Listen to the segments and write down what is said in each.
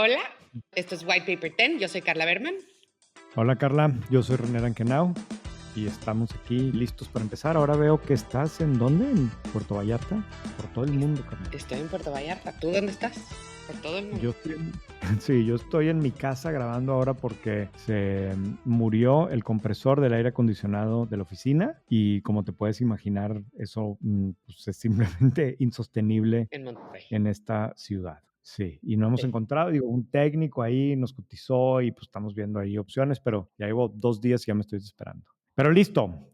Hola, esto es White Paper 10, yo soy Carla Berman. Hola Carla, yo soy René Rankenau y estamos aquí listos para empezar. Ahora veo que estás ¿en dónde? ¿En Puerto Vallarta? Por todo el mundo, Carla. Estoy en Puerto Vallarta. ¿Tú dónde estás? Por todo el mundo. Yo estoy sí, yo estoy en mi casa grabando ahora porque se murió el compresor del aire acondicionado de la oficina y como te puedes imaginar, eso pues, es simplemente insostenible En Monterrey. en esta ciudad. Sí, y no hemos Sí. encontrado, digo, un técnico ahí nos cotizó y pues estamos viendo ahí opciones, pero ya llevo 2 días y ya me estoy desesperando. Pero listo,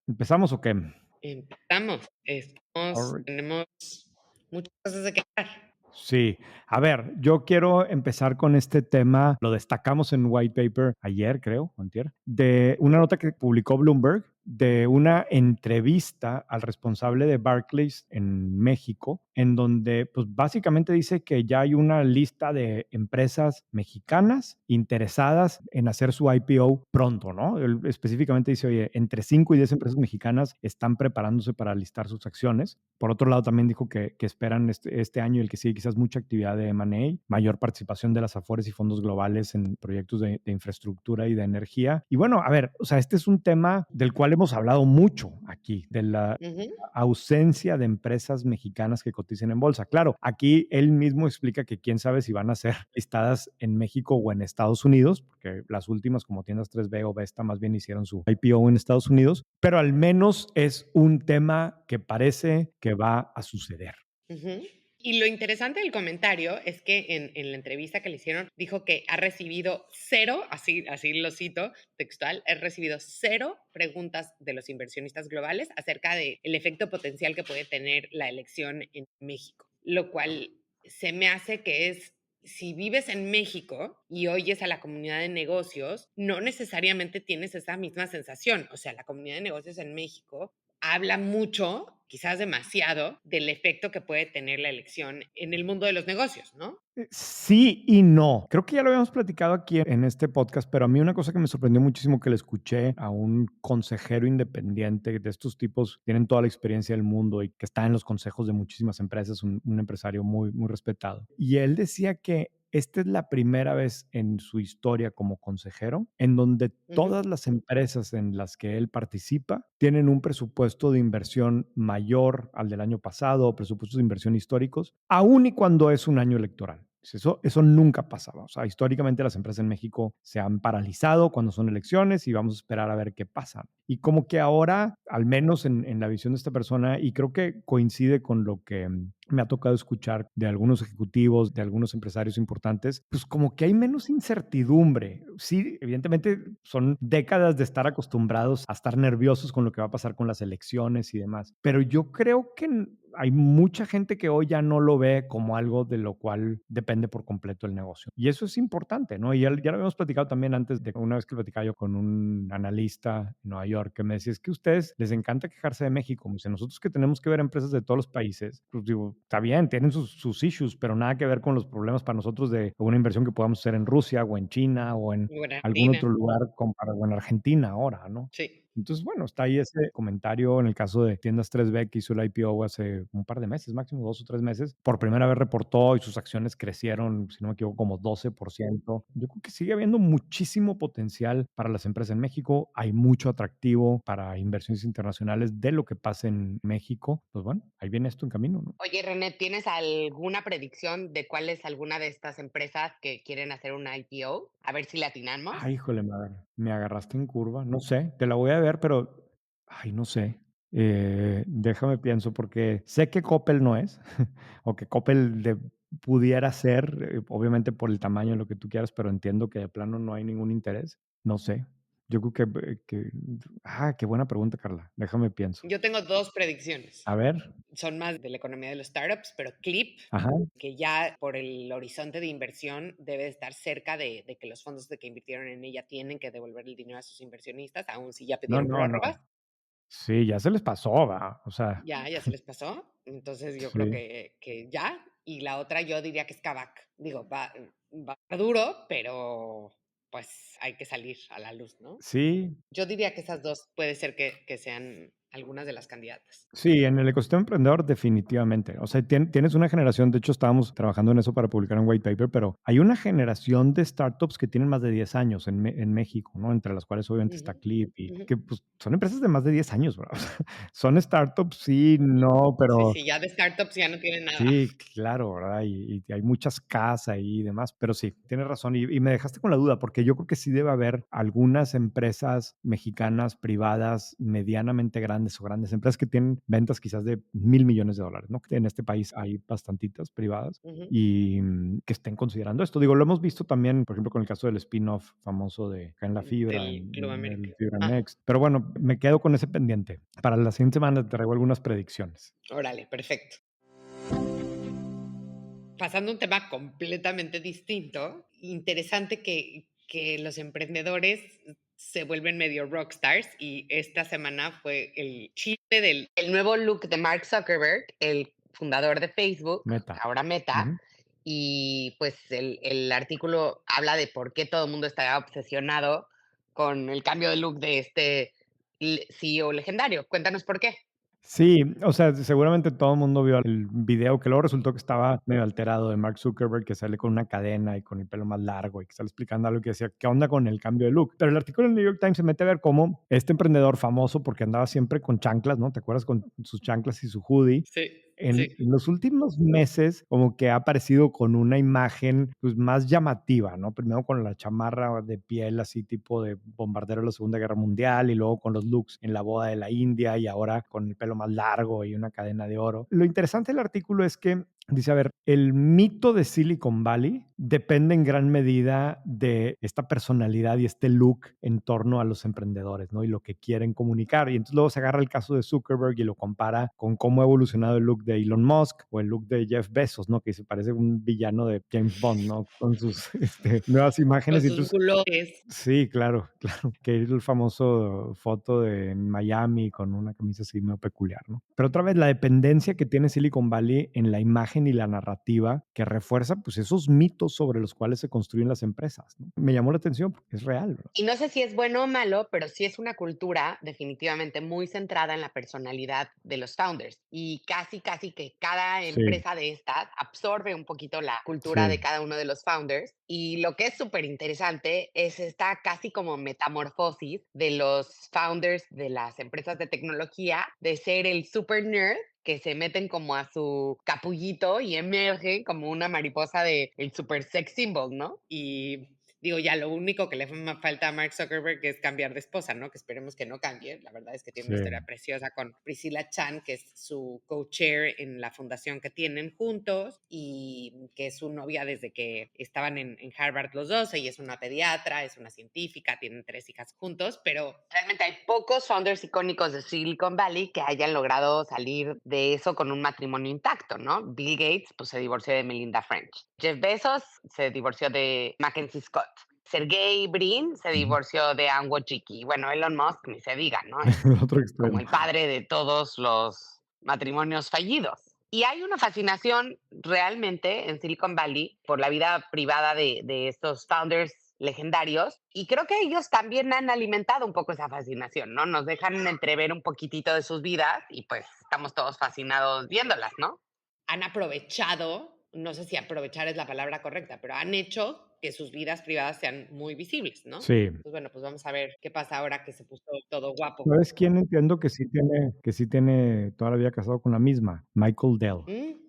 ¿empezamos o qué? Empezamos. Alright. Tenemos muchas cosas de que hablar. Sí, a ver, yo quiero empezar con este tema, lo destacamos en White Paper ayer, creo, o antier, de una nota que publicó Bloomberg de una entrevista al responsable de Barclays en México, en donde pues básicamente dice que ya hay una lista de empresas mexicanas interesadas en hacer su IPO pronto, ¿no? Él específicamente dice, oye, entre 5 y 10 empresas mexicanas están preparándose para listar sus acciones. Por otro lado, también dijo que esperan este año y el que sigue quizás mucha actividad de M&A, mayor participación de las Afores y fondos globales en proyectos de infraestructura y de energía. Y bueno, a ver, o sea, este es un tema del cual hemos hablado mucho aquí, de la Ujú. ausencia de empresas mexicanas que coticen en bolsa. Claro, aquí él mismo explica que quién sabe si van a ser listadas en México o en Estados Unidos, porque las últimas como Tiendas 3B o Vesta más bien hicieron su IPO en Estados Unidos, pero al menos es un tema que parece que va a suceder. Ujú. Y lo interesante del comentario es que en la entrevista que le hicieron dijo que ha recibido cero, así lo cito textual, ha recibido cero preguntas de los inversionistas globales acerca del efecto potencial que puede tener la elección en México, lo cual se me hace que es, si vives en México y oyes a la comunidad de negocios, no necesariamente tienes esa misma sensación. O sea, la comunidad de negocios en México habla mucho, quizás demasiado, del efecto que puede tener la elección en el mundo de los negocios, ¿no? Sí y no. Creo que ya lo habíamos platicado aquí en este podcast, pero a mí una cosa que me sorprendió muchísimo que le escuché a un consejero independiente de estos tipos, tienen toda la experiencia del mundo y que está en los consejos de muchísimas empresas, un empresario muy, muy respetado. Y él decía que esta es la primera vez en su historia como consejero en donde Ujú. todas las empresas en las que él participa tienen un presupuesto de inversión mayor al del año pasado, o presupuestos de inversión históricos, aun y cuando es un año electoral. Eso nunca pasaba. O sea, históricamente las empresas en México se han paralizado cuando son elecciones y vamos a esperar a ver qué pasa. Y como que ahora, al menos en la visión de esta persona, y creo que coincide con lo que me ha tocado escuchar de algunos ejecutivos, de algunos empresarios importantes, pues como que hay menos incertidumbre. Sí, evidentemente son décadas de estar acostumbrados a estar nerviosos con lo que va a pasar con las elecciones y demás, pero yo creo que hay mucha gente que hoy ya no lo ve como algo de lo cual depende por completo el negocio. Y eso es importante, ¿no? Y ya lo habíamos platicado también antes de una vez que platicaba yo con un analista en Nueva York que me decía, es que a ustedes les encanta quejarse de México. Me dice, nosotros que tenemos que ver empresas de todos los países, pues digo, está bien, tienen sus issues, pero nada que ver con los problemas para nosotros de una inversión que podamos hacer en Rusia o en China o en Buena algún Argentina. otro lugar, o en Argentina ahora, ¿no? Sí. Entonces, bueno, está ahí ese comentario en el caso de Tiendas 3B que hizo el IPO hace un par de meses, máximo 2 o 3 meses. Por primera vez reportó y sus acciones crecieron, si no me equivoco, como 12%. Yo creo que sigue habiendo muchísimo potencial para las empresas en México. Hay mucho atractivo para inversiones internacionales de lo que pasa en México. Pues bueno, ahí viene esto en camino, ¿no? Oye, René, ¿tienes alguna predicción de cuál es alguna de estas empresas que quieren hacer una IPO? A ver si la atinamos. Ay, híjole, me agarraste en curva. No sé, te la voy a ver, pero, ay, no sé. Déjame pienso, porque sé que Coppel no es, o que Coppel pudiera ser, obviamente por el tamaño, lo que tú quieras, pero entiendo que de plano no hay ningún interés. No sé. Yo creo qué buena pregunta, Carla. Déjame pienso. Yo tengo dos predicciones. A ver. Son más de la economía de los startups, pero Clip, Ajá. que ya por el horizonte de inversión debe estar cerca de que los fondos de que invirtieron en ella tienen que devolver el dinero a sus inversionistas, aún si ya No, pidieron no, prórrogas. no. Sí, ya se les pasó, va. O sea, Ya se les pasó. Entonces yo creo sí. que ya. Y la otra yo diría que es Kavak. Digo, va duro, pero pues hay que salir a la luz, ¿no? Sí, Yo diría que esas dos puede ser que sean algunas de las candidatas. Sí, en el ecosistema emprendedor definitivamente. O sea, tienes una generación, de hecho estábamos trabajando en eso para publicar un white paper, pero hay una generación de startups que tienen más de 10 años en México, ¿no? Entre las cuales obviamente Ujú, está Clip y ujú. que pues son empresas de más de 10 años, ¿verdad? O sea, son startups, sí, no, Sí, pero sí, ya de startups ya no tienen nada. sí, claro, ¿verdad? Y hay muchas casas ahí y demás, pero sí, tienes razón. Y me dejaste con la duda, porque yo creo que sí debe haber algunas empresas mexicanas privadas medianamente grandes o grandes empresas que tienen ventas quizás de 1,000 millones de dólares, ¿no? Que en este país hay bastantitas privadas Ujú, y que estén considerando esto. Digo, lo hemos visto también, por ejemplo, con el caso del spin-off famoso de Caen la Fibra del Club en el América. Fibra Ah, Next. Pero bueno, me quedo con ese pendiente. Para la siguiente semana te traigo algunas predicciones. órale, perfecto. Pasando a un tema completamente distinto, interesante que los emprendedores se vuelven medio rockstars y esta semana fue el chisme del el nuevo look de Mark Zuckerberg, el fundador de Facebook, Meta. ahora Meta, Ujú. y pues el artículo habla de por qué todo el mundo está obsesionado con el cambio de look de este CEO legendario. Cuéntanos por qué. Sí, o sea, seguramente todo el mundo vio el video que luego resultó que estaba medio alterado de Mark Zuckerberg, que sale con una cadena y con el pelo más largo y que sale explicando algo que decía, ¿qué onda con el cambio de look? Pero el artículo en el New York Times se mete a ver cómo este emprendedor famoso, porque andaba siempre con chanclas, ¿no? ¿Te acuerdas? Con sus chanclas y su hoodie. Sí, En sí. los últimos meses, como que ha aparecido con una imagen, pues, más llamativa, ¿no? Primero con la chamarra de piel, así tipo de bombardero de la Segunda Guerra Mundial, y luego con los looks en la boda de la India, y ahora con el pelo más largo y una cadena de oro. Lo interesante del artículo es que dice, a ver, el mito de Silicon Valley depende en gran medida de esta personalidad y este look en torno a los emprendedores, ¿no? Y lo que quieren comunicar. Y entonces luego se agarra el caso de Zuckerberg y lo compara con cómo ha evolucionado el look de Elon Musk o el look de Jeff Bezos, ¿no? Que se parece un villano de James Bond, ¿no? Con sus nuevas Con imágenes. Y sus entonces colores. sí, claro, claro, que es el famoso foto de Miami con una camisa así medio peculiar, ¿no? Pero otra vez, la dependencia que tiene Silicon Valley en la imagen y la narrativa que refuerza, pues, esos mitos sobre los cuales se construyen las empresas, ¿no? Me llamó la atención porque es real, ¿verdad? Y no sé si es bueno o malo, pero sí es una cultura definitivamente muy centrada en la personalidad de los founders. Y casi, casi que cada Sí, empresa de estas absorbe un poquito la cultura de sí. cada uno de los founders. Y lo que es súper interesante es esta casi como metamorfosis de los founders de las empresas de tecnología, de ser el super nerd que se meten como a su capullito y emergen como una mariposa de el super sex symbol, ¿no? Y digo, ya lo único que le falta a Mark Zuckerberg es cambiar de esposa, ¿no? Que esperemos que no cambie. La verdad es que tiene Sí. una historia preciosa con Priscilla Chan, que es su co-chair en la fundación que tienen juntos y que es su novia desde que estaban en Harvard los dos. Ella es una pediatra, es una científica, tienen 3 hijas juntos, pero realmente hay pocos founders icónicos de Silicon Valley que hayan logrado salir de eso con un matrimonio intacto, ¿no? Bill Gates, pues se divorció de Melinda French. Jeff Bezos se divorció de Mackenzie Scott. Sergey Brin se Ujú. divorció de Anne Wojcicki. Bueno, Elon Musk, ni se diga, ¿no? Es El otro como extremo. el padre de todos los matrimonios fallidos. Y hay una fascinación realmente en Silicon Valley por la vida privada de estos founders legendarios y creo que ellos también han alimentado un poco esa fascinación, ¿no? Nos dejan entrever un poquitito de sus vidas y pues estamos todos fascinados viéndolas, ¿no? Han aprovechado, no sé si aprovechar es la palabra correcta, pero han hecho que sus vidas privadas sean muy visibles, ¿no? Sí. Pues bueno, pues vamos a ver qué pasa ahora que se puso todo guapo. ¿Sabes quién entiendo que sí tiene toda la vida casado con la misma? Michael Dell. ¿Mm?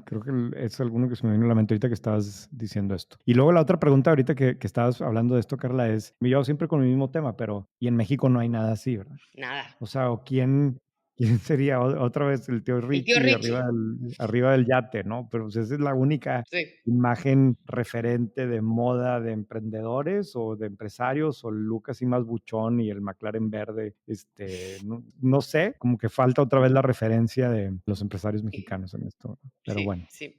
Creo que es alguno que se me vino a la mente ahorita que estabas diciendo esto. Y luego la otra pregunta ahorita que estabas hablando de esto, Carla, es, me llevo siempre con el mismo tema, pero y en México no hay nada así, ¿verdad? Nada. O sea, ¿o quién sería otra vez el tío El tío Richie Richie. arriba del yate, ¿no? Pero pues esa es la única Sí. imagen referente de moda de emprendedores o de empresarios, o el look así más buchón y el McLaren verde, no sé, como que falta otra vez la referencia de los empresarios mexicanos en esto, ¿no? Pero Sí, bueno. sí.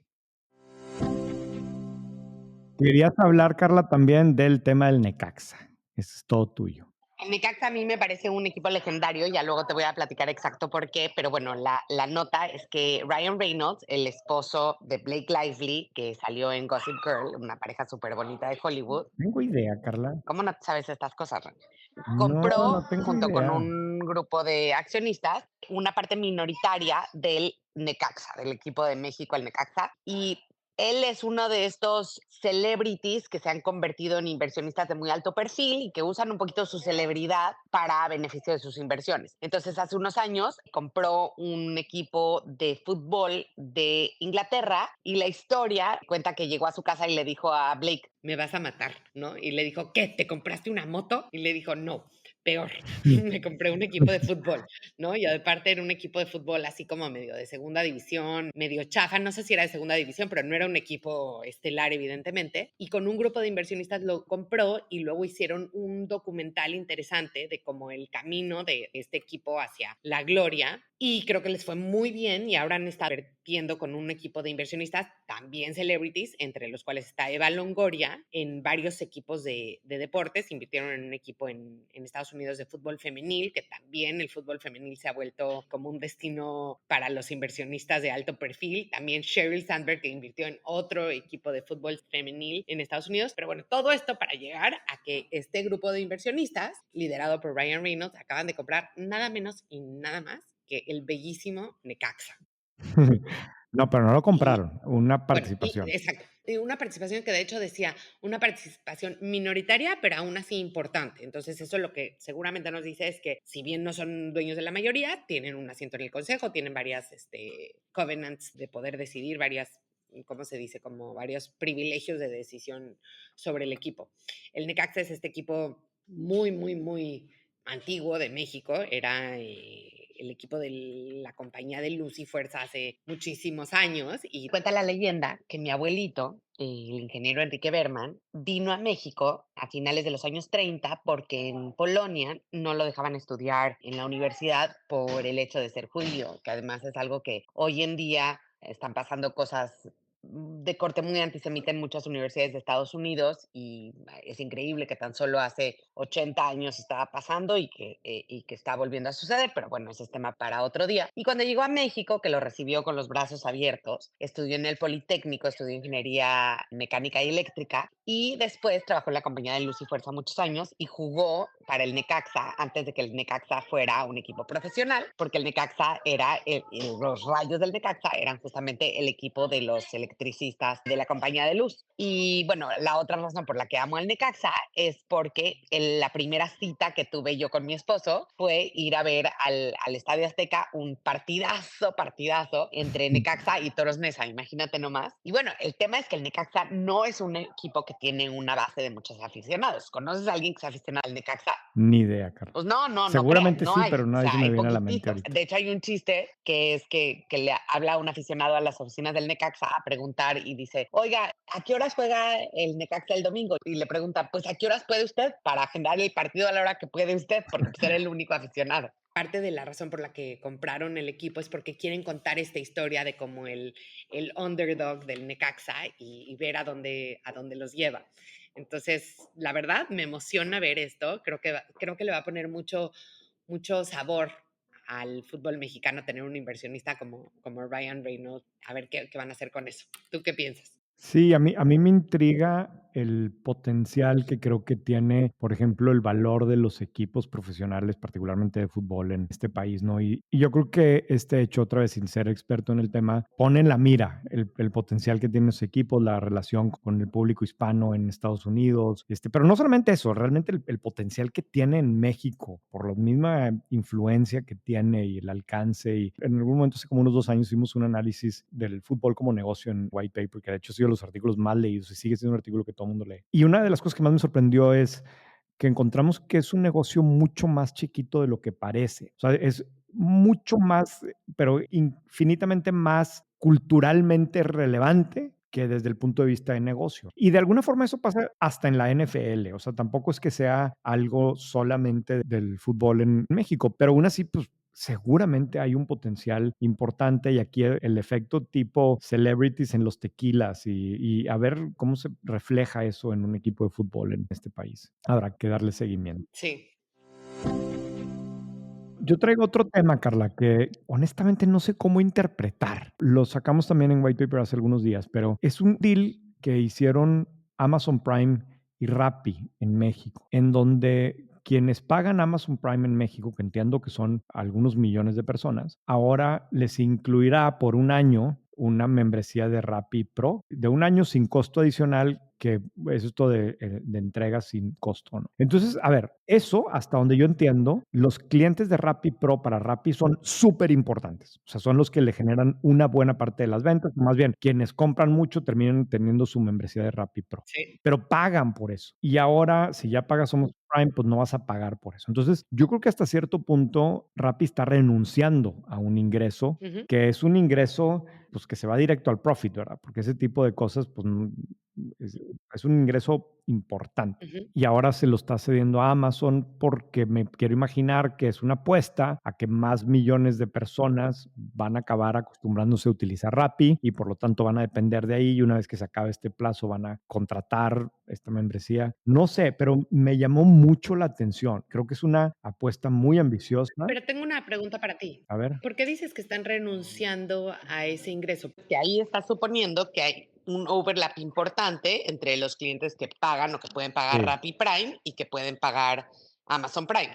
Querías hablar, Carla, también del tema del Necaxa. Eso es todo tuyo. El Necaxa a mí me parece un equipo legendario, ya luego te voy a platicar exacto por qué, pero bueno, la nota es que Ryan Reynolds, el esposo de Blake Lively, que salió en Gossip Girl, una pareja súper bonita de Hollywood, Tengo idea, Carla. ¿cómo no sabes estas cosas, Ren? No, Compró, no tengo junto con idea. un grupo de accionistas, una parte minoritaria del Necaxa, del equipo de México, el Necaxa, y él es uno de estos celebrities que se han convertido en inversionistas de muy alto perfil y que usan un poquito su celebridad para beneficio de sus inversiones. Entonces, hace unos años compró un equipo de fútbol de Inglaterra y la historia cuenta que llegó a su casa y le dijo a Blake, me vas a matar, ¿no? Y le dijo, ¿qué? ¿Te compraste una moto? Y le dijo, no, peor, me compré un equipo de fútbol, ¿no? Y aparte era un equipo de fútbol así como medio de segunda división, medio chafa, no sé si era de segunda división, pero no era un equipo estelar, evidentemente. Y con un grupo de inversionistas lo compró y luego hicieron un documental interesante de como el camino de este equipo hacia la gloria. Y creo que les fue muy bien y ahora han estado vertiendo con un equipo de inversionistas, también celebrities, entre los cuales está Eva Longoria, en varios equipos de deportes. Invirtieron en un equipo en Estados Unidos de fútbol femenil, que también el fútbol femenil se ha vuelto como un destino para los inversionistas de alto perfil. También Sheryl Sandberg, que invirtió en otro equipo de fútbol femenil en Estados Unidos. Pero bueno, todo esto para llegar a que este grupo de inversionistas, liderado por Ryan Reynolds, acaban de comprar nada menos y nada más que el bellísimo Necaxa. No, pero no lo Y compraron, una bueno, participación. exacto. Y una participación que de hecho decía una participación minoritaria, pero aún así importante. Entonces, eso lo que seguramente nos dice es que, si bien no son dueños de la mayoría, tienen un asiento en el consejo, tienen varias covenants de poder decidir, varias, ¿cómo se dice? Como varios privilegios de decisión sobre el equipo. El Necaxa es este equipo muy, muy, muy antiguo de México, era el equipo de la compañía de Luz y Fuerza hace muchísimos años, y cuenta la leyenda que mi abuelito, el ingeniero Enrique Berman, vino a México a finales de los años 30 porque en Polonia no lo dejaban estudiar en la universidad por el hecho de ser judío, que además es algo que hoy en día están pasando cosas de corte muy antisemita en muchas universidades de Estados Unidos, y es increíble que tan solo hace 80 años estaba pasando y que está volviendo a suceder, pero bueno, ese es tema para otro día. Y cuando llegó a México, que lo recibió con los brazos abiertos, estudió en el Politécnico, estudió ingeniería mecánica y eléctrica y después trabajó en la compañía de Luz y Fuerza muchos años y jugó para el Necaxa antes de que el Necaxa fuera un equipo profesional, porque el Necaxa era, los rayos del Necaxa eran justamente el equipo de los electricistas de la compañía de luz. Y bueno, la otra razón por la que amo al Necaxa es porque la primera cita que tuve yo con mi esposo fue ir a ver al Estadio Azteca un partidazo entre Necaxa y Toros Neza, imagínate nomás. Y bueno, el tema es que el Necaxa no es un equipo que tiene una base de muchos aficionados. ¿Conoces a alguien que se aficionado al Necaxa? Ni idea, Carla. Pues no, no, no creas, Seguramente no sí, hay. pero O nadie se sea, me hay viene a la mente poquititos. ahorita. De hecho, hay un chiste que es que le habla un aficionado a las oficinas del Necaxa a preguntar y dice, oiga, ¿a qué horas juega el Necaxa el domingo? Y le pregunta, pues, ¿a qué horas puede usted para agendar el partido a la hora que puede usted? Porque pues era el único aficionado. Parte de la razón por la que compraron el equipo es porque quieren contar esta historia de como el underdog del Necaxa y ver a dónde los lleva. Entonces, la verdad, me emociona ver esto. Creo que le va a poner mucho sabor al fútbol mexicano tener un inversionista como Ryan Reynolds. A ver qué van a hacer con eso. ¿Tú qué piensas? Sí, a mí me intriga el potencial que creo que tiene, por ejemplo, el valor de los equipos profesionales, particularmente de fútbol en este país, ¿no? Y yo creo que este hecho, otra vez, sin ser experto en el tema, pone en la mira el potencial que tienen los equipos, la relación con el público hispano en Estados Unidos, pero no solamente eso, realmente el potencial que tiene en México, por la misma influencia que tiene y el alcance. Y en algún momento, hace como unos 2 años, hicimos un análisis del fútbol como negocio en White Paper, que de hecho ha sido los artículos más leídos y sigue siendo un artículo que todo el mundo lee. Y una de las cosas que más me sorprendió es que encontramos que es un negocio mucho más chiquito de lo que parece. O sea, es mucho más, pero infinitamente más culturalmente relevante que desde el punto de vista de negocio. Y de alguna forma eso pasa hasta en la NFL, o sea, tampoco es que sea algo solamente del fútbol en México, pero aún así, pues seguramente hay un potencial importante y aquí el efecto tipo celebrities en los tequilas y a ver cómo se refleja eso en un equipo de fútbol en este país. Habrá que darle seguimiento. Sí. Yo traigo otro tema, Carla, que honestamente no sé cómo interpretar. Lo sacamos también en White Paper hace algunos días, pero es un deal que hicieron Amazon Prime y Rappi en México, en donde quienes pagan Amazon Prime en México, que entiendo que son algunos millones de personas, ahora les incluirá por un año una membresía de Rappi Pro, de un año sin costo adicional, que es esto de entrega sin costo, ¿no? Entonces, a ver, eso, hasta donde yo entiendo, los clientes de Rappi Pro para Rappi son súper importantes. O sea, son los que le generan una buena parte de las ventas. Más bien, quienes compran mucho terminan teniendo su membresía de Rappi Pro, Sí. pero pagan por eso. Y ahora, si ya pagas Somos Prime, pues no vas a pagar por eso. Entonces, yo creo que hasta cierto punto Rappi está renunciando a un ingreso Ujú, que es un ingreso pues que se va directo al profit, ¿verdad? Porque ese tipo de cosas pues es, es un ingreso importante. ujú. Y ahora se lo está cediendo a Amazon porque me quiero imaginar que es una apuesta a que más millones de personas van a acabar acostumbrándose a utilizar Rappi y por lo tanto van a depender de ahí y una vez que se acabe este plazo van a contratar esta membresía. No sé, pero me llamó mucho la atención. Creo que es una apuesta muy ambiciosa. Pero tengo una pregunta para ti. A ver, ¿Por qué dices que están renunciando a ese ingreso? Que ahí estás suponiendo que hay un overlap importante entre los clientes que pagan o que pueden pagar sí. Rappi Prime y que pueden pagar Amazon Prime.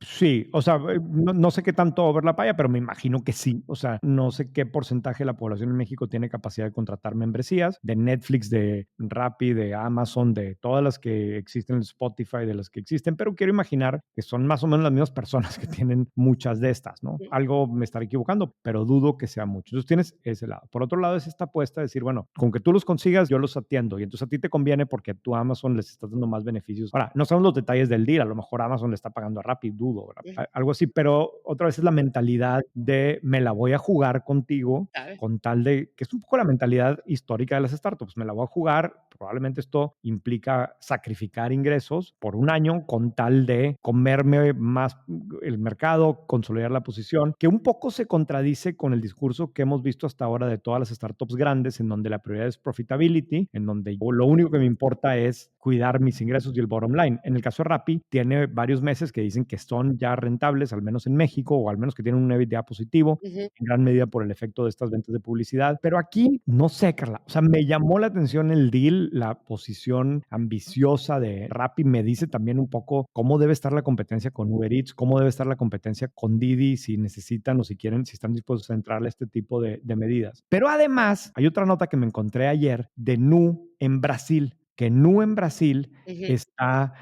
Sí, o sea, no sé qué tanto overlap haya, pero me imagino que sí. O sea, no sé qué porcentaje de la población en México tiene capacidad de contratar membresías de Netflix, de Rappi, de Amazon, de todas las que existen en Spotify, de las que existen, pero quiero imaginar que son más o menos las mismas personas que tienen muchas de estas, ¿no? Mm, Algo me estaré equivocando, pero dudo que sea mucho. Entonces tienes ese lado. Por otro lado es esta apuesta de decir, bueno, con que tú los consigas, yo los atiendo y entonces a ti te conviene porque tú a Amazon les estás dando más beneficios. Ahora, no sabemos los detalles del deal, a lo mejor Amazon le está pagando a Rappi, dudo, ¿verdad? ujú. Algo así, pero otra vez es la mentalidad de me la voy a jugar contigo ¿Sabes? con tal de, que es un poco la mentalidad histórica de las startups, me la voy a jugar, probablemente esto implica sacrificar ingresos por un año con tal de comerme más el mercado, consolidar la posición, que un poco se contradice con el discurso que hemos visto hasta ahora de todas las startups grandes, en donde la prioridad es profitability, en donde lo único que me importa es cuidar mis ingresos y el bottom line. En el caso de Rappi, tiene varios meses que dicen que son ya rentables, al menos en México, o al menos que tienen un EBITDA positivo, Ujú, en gran medida por el efecto de estas ventas de publicidad. Pero aquí, no sé, Carla, o sea, me llamó la atención el deal, la posición ambiciosa de Rappi, me dice también un poco cómo debe estar la competencia con Uber Eats, cómo debe estar la competencia con Didi, si necesitan o si quieren, si están dispuestos a entrar a este tipo de medidas. Pero además, hay otra nota que me encontré ayer de Nu en Brasil, que Nu en Brasil ujú, está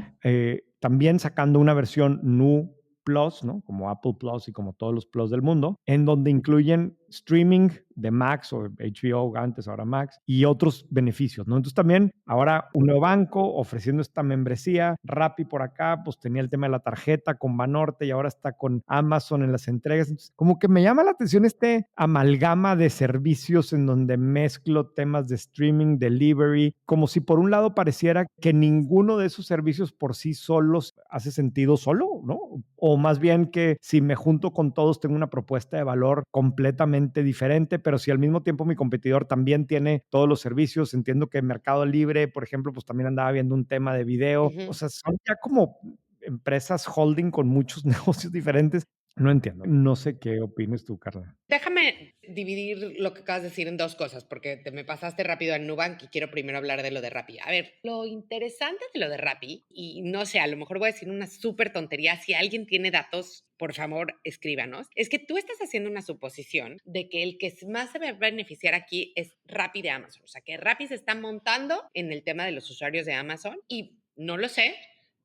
también sacando una versión Nu Plus, ¿no? Como Apple Plus y como todos los Plus del mundo, en donde incluyen streaming de Max o HBO antes, ahora Max, y otros beneficios, ¿no? Entonces también ahora un nuevo banco ofreciendo esta membresía, Rappi por acá, pues tenía el tema de la tarjeta con Banorte y ahora está con Amazon en las entregas. Entonces, como que me llama la atención este amalgama de servicios en donde mezclo temas de streaming, delivery, como si por un lado pareciera que ninguno de esos servicios por sí solos hace sentido solo, ¿no? O más bien que si me junto con todos tengo una propuesta de valor completamente diferente, pero si al mismo tiempo mi competidor también tiene todos los servicios, entiendo que Mercado Libre, por ejemplo, pues también andaba viendo un tema de video, o ujú. sea, son ya como empresas holding con muchos negocios diferentes. No entiendo. No sé qué opines tú, Carla. Déjame dividir lo que acabas de decir en dos cosas, porque te me pasaste rápido al Nubank y quiero primero hablar de lo de Rappi. A ver, lo interesante de lo de Rappi, y no sé, a lo mejor voy a decir una súper tontería, si alguien tiene datos, por favor, escríbanos, es que tú estás haciendo una suposición de que el que más se va a beneficiar aquí es Rappi de Amazon, o sea, que Rappi se está montando en el tema de los usuarios de Amazon y no lo sé,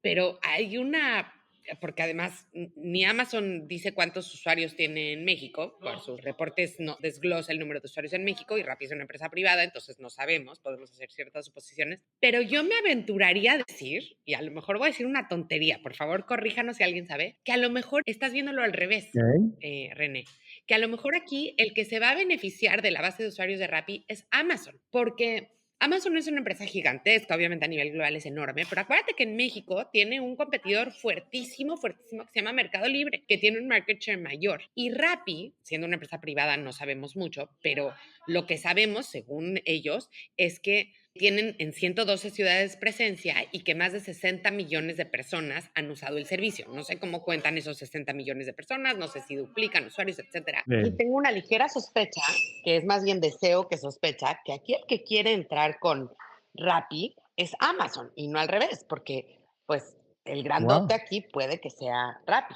pero hay una porque además ni Amazon dice cuántos usuarios tiene en México, por sus reportes no desglosa el número de usuarios en México y Rappi es una empresa privada, entonces no sabemos, podemos hacer ciertas suposiciones, pero yo me aventuraría a decir, y a lo mejor voy a decir una tontería, por favor corríjanos si alguien sabe, que a lo mejor estás viéndolo al revés, Ok. René, que a lo mejor aquí el que se va a beneficiar de la base de usuarios de Rappi es Amazon, porque Amazon es una empresa gigantesca, obviamente a nivel global es enorme, pero acuérdate que en México tiene un competidor fuertísimo, fuertísimo que se llama Mercado Libre, que tiene un market share mayor. Y Rappi, siendo una empresa privada, no sabemos mucho, pero lo que sabemos, según ellos, es que tienen en 112 ciudades presencia y que más de 60 millones de personas han usado el servicio. No sé cómo cuentan esos 60 millones de personas, no sé si duplican usuarios, etcétera. Y tengo una ligera sospecha, que es más bien deseo que sospecha, que aquí el que quiere entrar con Rappi es Amazon y no al revés, porque pues el grandote Wow. aquí puede que sea Rappi.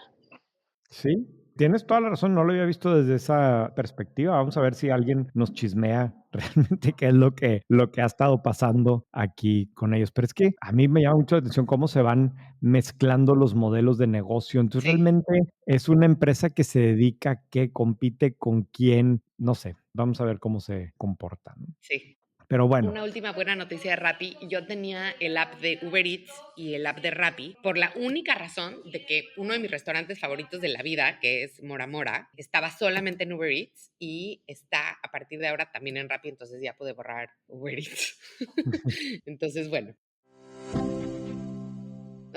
Sí, tienes toda la razón, no lo había visto desde esa perspectiva. Vamos a ver si alguien nos chismea realmente qué es lo que ha estado pasando aquí con ellos. Pero es que a mí me llama mucho la atención cómo se van mezclando los modelos de negocio. Entonces, Sí, realmente es una empresa que se dedica a qué, compite con quién, no sé. Vamos a ver cómo se comporta, ¿no? sí. Pero bueno, Una última buena noticia de Rappi. Yo tenía el app de Uber Eats y el app de Rappi por la única razón de que uno de mis restaurantes favoritos de la vida, que es Mora Mora, estaba solamente en Uber Eats y está a partir de ahora también en Rappi, entonces ya pude borrar Uber Eats. Entonces, bueno.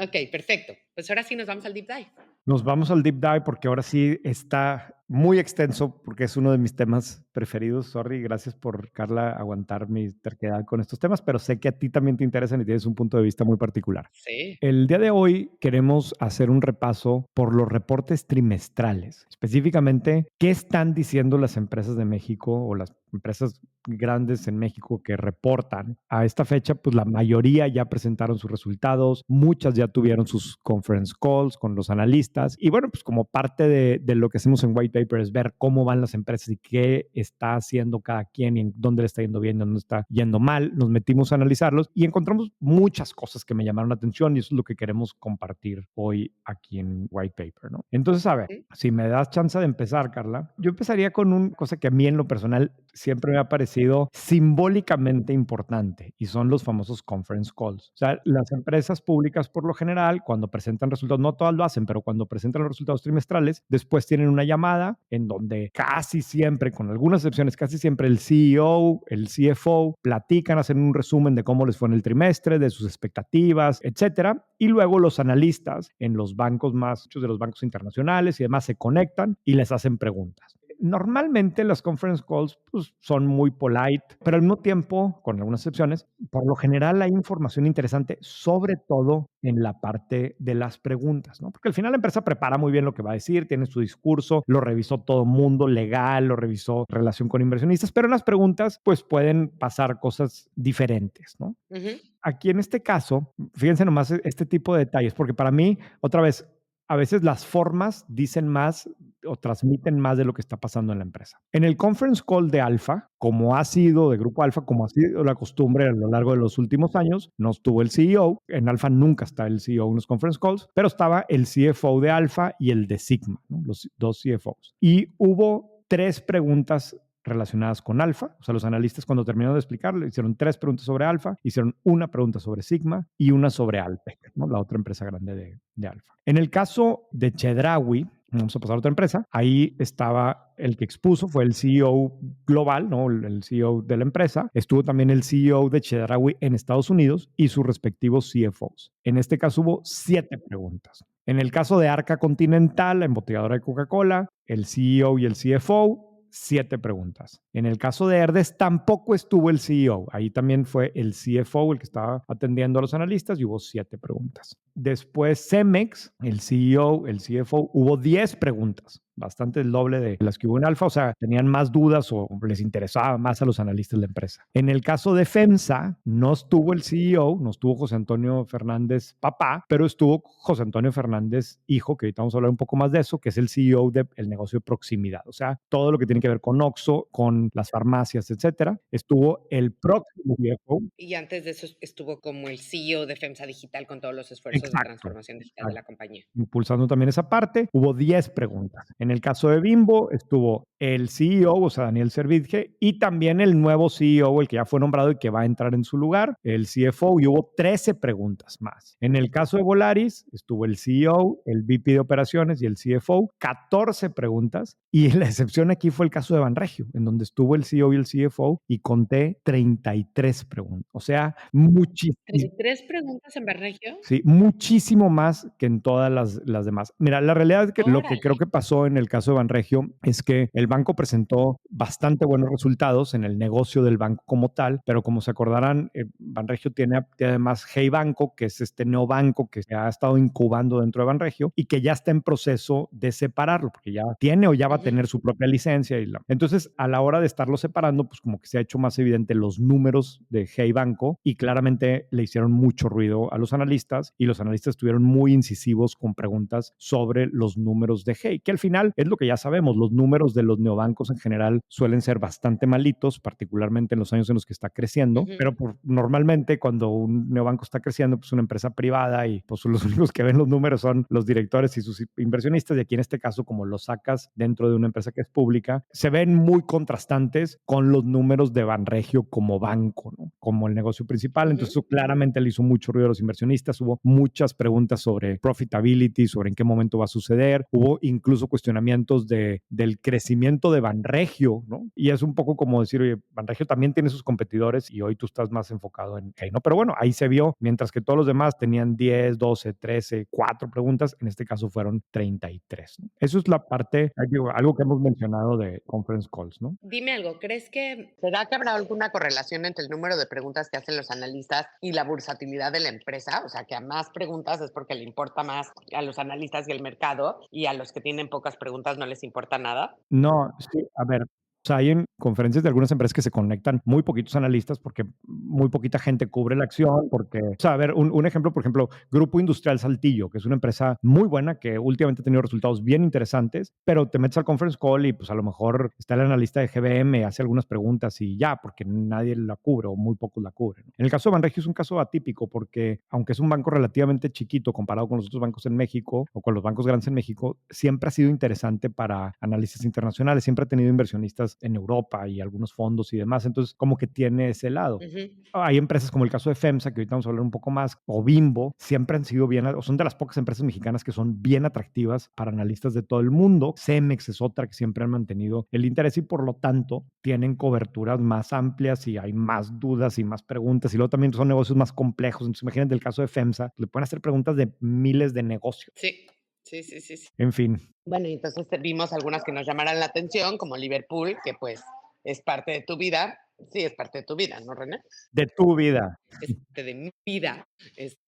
Ok, perfecto. Pues ahora sí nos vamos al deep dive. nos vamos al deep dive porque ahora sí está muy extenso porque es uno de mis temas preferidos. Sorry, gracias por, Carla, aguantar mi terquedad con estos temas, pero sé que a ti también te interesan y tienes un punto de vista muy particular. Sí. El día de hoy queremos hacer un repaso por los reportes trimestrales, específicamente qué están diciendo las empresas de México o las empresas grandes en México que reportan. A esta fecha, pues la mayoría ya presentaron sus resultados, muchas ya tuvieron sus conference calls con los analistas y bueno, pues como parte de lo que hacemos en White Paper es ver cómo van las empresas y qué está haciendo cada quien y en dónde le está yendo bien, dónde está yendo mal. Nos metimos a analizarlos y encontramos muchas cosas que me llamaron la atención y eso es lo que queremos compartir hoy aquí en White Paper, ¿no? Entonces, a ver, ¿Mm? si me das chance de empezar, Carla, yo empezaría con una cosa que a mí en lo personal siempre me ha parecido simbólicamente importante y son los famosos conference calls. O sea, las empresas públicas por lo general, cuando presentan resultados, no todas lo hacen, pero cuando presentan los resultados trimestrales, después tienen una llamada en donde casi siempre, con algunas excepciones, casi siempre el CEO, el CFO platican, hacen un resumen de cómo les fue en el trimestre, de sus expectativas, etcétera. Y luego los analistas en los bancos más, muchos de los bancos internacionales y demás se conectan y les hacen preguntas. Normalmente las conference calls pues, son muy polite, pero al mismo tiempo, con algunas excepciones, por lo general hay información interesante, sobre todo en la parte de las preguntas, ¿no? Porque al final la empresa prepara muy bien lo que va a decir, tiene su discurso, lo revisó todo mundo, legal, lo revisó relación con inversionistas, pero en las preguntas pues pueden pasar cosas diferentes, ¿no? Ujú. Aquí en este caso, fíjense nomás este tipo de detalles, porque para mí, otra vez, a veces las formas dicen más o transmiten más de lo que está pasando en la empresa. En el conference call de Alfa, como ha sido de Grupo Alfa, como ha sido la costumbre a lo largo de los últimos años, no estuvo el CEO. En Alfa nunca está el CEO en los conference calls, pero estaba el CFO de Alfa y el de Sigma, ¿no? Los dos CFOs. Y hubo tres preguntas relacionadas con Alfa. O sea, los analistas cuando terminaron de explicarlo hicieron tres preguntas sobre Alfa, hicieron una pregunta sobre Sigma y una sobre Alpec, ¿no? La otra empresa grande de Alfa. En el caso de Chedraui, vamos a pasar a otra empresa, ahí estaba el que expuso, fue el CEO global, ¿no? El CEO de la empresa. Estuvo también el CEO de Chedraui en Estados Unidos y sus respectivos CFOs. En este caso hubo 7 preguntas. En el caso de Arca Continental, la embotelladora de Coca-Cola, el CEO y el CFO 7 preguntas. En el caso de Herdes tampoco estuvo el CEO. Ahí también fue el CFO el que estaba atendiendo a los analistas y hubo 7 preguntas. Después Cemex, el CEO, el CFO, hubo 10 preguntas, bastante el doble de las que hubo en Alfa, o sea, tenían más dudas o les interesaba más a los analistas de la empresa. En el caso de FEMSA, no estuvo el CEO, no estuvo José Antonio Fernández papá, pero estuvo José Antonio Fernández hijo, que ahorita vamos a hablar un poco más de eso, que es el CEO del negocio de proximidad, o sea, todo lo que tiene que ver con Oxxo, con las farmacias, etcétera. Estuvo el próximo CFO. Y antes de eso estuvo como el CEO de FEMSA Digital con todos los esfuerzos de Exacto, transformación digital de exacto. la compañía. Impulsando también esa parte. Hubo 10 preguntas. En el caso de Bimbo estuvo el CEO, o sea, Daniel Servitje, y también el nuevo CEO, el que ya fue nombrado y que va a entrar en su lugar, el CFO, y hubo 13 preguntas más. En el caso de Volaris estuvo el CEO, el VP de operaciones y el CFO, 14 preguntas, y la excepción aquí fue el caso de Banregio, en donde estuvo el CEO y el CFO y conté 33 preguntas. O sea, muchísimas. 33 preguntas en Berregio. Sí, muchísimo más que en todas las demás. Mira, la realidad es que lo que creo Órale. que pasó en el caso de Banregio es que el banco presentó bastante buenos resultados en el negocio del banco como tal, pero como se acordarán, Banregio tiene además Hey Banco, que es este neobanco que se ha estado incubando dentro de Banregio y que ya está en proceso de separarlo, porque ya tiene o ya va a Ujú, tener su propia licencia. Entonces, a la hora de estarlo separando, pues como que se ha hecho más evidente los números de Hey Banco y claramente le hicieron mucho ruido a los analistas y los analistas estuvieron muy incisivos con preguntas sobre los números de Hey, que al final es lo que ya sabemos, los números de los neobancos en general suelen ser bastante malitos, particularmente en los años en los que está creciendo, ujú, pero normalmente cuando un neobanco está creciendo, pues una empresa privada y pues los únicos que ven los números son los directores y sus inversionistas, y aquí en este caso, como lo sacas dentro de una empresa que es pública, se ven muy contrastantes con los números de Banregio como banco, ¿no? Como el negocio principal. Entonces, ujú, eso claramente le hizo mucho ruido a los inversionistas. Hubo muchas preguntas sobre profitability, sobre en qué momento va a suceder. Hubo incluso cuestionamientos del crecimiento de Banregio, ¿no? Y es un poco como decir, oye, Banregio también tiene sus competidores y hoy tú estás más enfocado en Hey, ¿no? Pero bueno, ahí se vio, mientras que todos los demás tenían 10, 12, 13, 4 preguntas, en este caso fueron 33, ¿no? Eso es la parte, digo, algo que hemos mencionado de conference calls, ¿no? Dime algo, ¿crees que será que habrá alguna correlación entre el número de preguntas que hacen los analistas y la bursatilidad de la empresa? O sea, que a más preguntas es porque le importa más a los analistas y el mercado, y a los que tienen pocas preguntas no les importa nada. No, sí, a ver, o sea, hay en conferencias de algunas empresas que se conectan muy poquitos analistas porque muy poquita gente cubre la acción, porque, o sea, a ver, un ejemplo, por ejemplo, Grupo Industrial Saltillo, que es una empresa muy buena que últimamente ha tenido resultados bien interesantes, pero te metes al conference call y pues a lo mejor está el analista de GBM, hace algunas preguntas y ya, porque nadie la cubre o muy pocos la cubren, ¿no? En el caso de Banregio es un caso atípico porque aunque es un banco relativamente chiquito comparado con los otros bancos en México o con los bancos grandes en México, siempre ha sido interesante para analistas internacionales, siempre ha tenido inversionistas en Europa y algunos fondos y demás, entonces como que tiene ese lado. Ujú. Hay empresas como el caso de FEMSA, que ahorita vamos a hablar un poco más, o Bimbo, siempre han sido bien, o son de las pocas empresas mexicanas que son bien atractivas para analistas de todo el mundo. Cemex es otra que siempre han mantenido el interés y por lo tanto tienen coberturas más amplias y hay más dudas y más preguntas. Y luego también son negocios más complejos. Entonces imagínate el caso de FEMSA, le pueden hacer preguntas de miles de negocios. Sí, sí, sí, sí, sí. En fin, Bueno, y entonces vimos algunas que nos llamaran la atención, como Liverpool, que pues es parte de tu vida. Sí, es parte de tu vida, ¿no, René? de tu vida. Es parte de mi vida,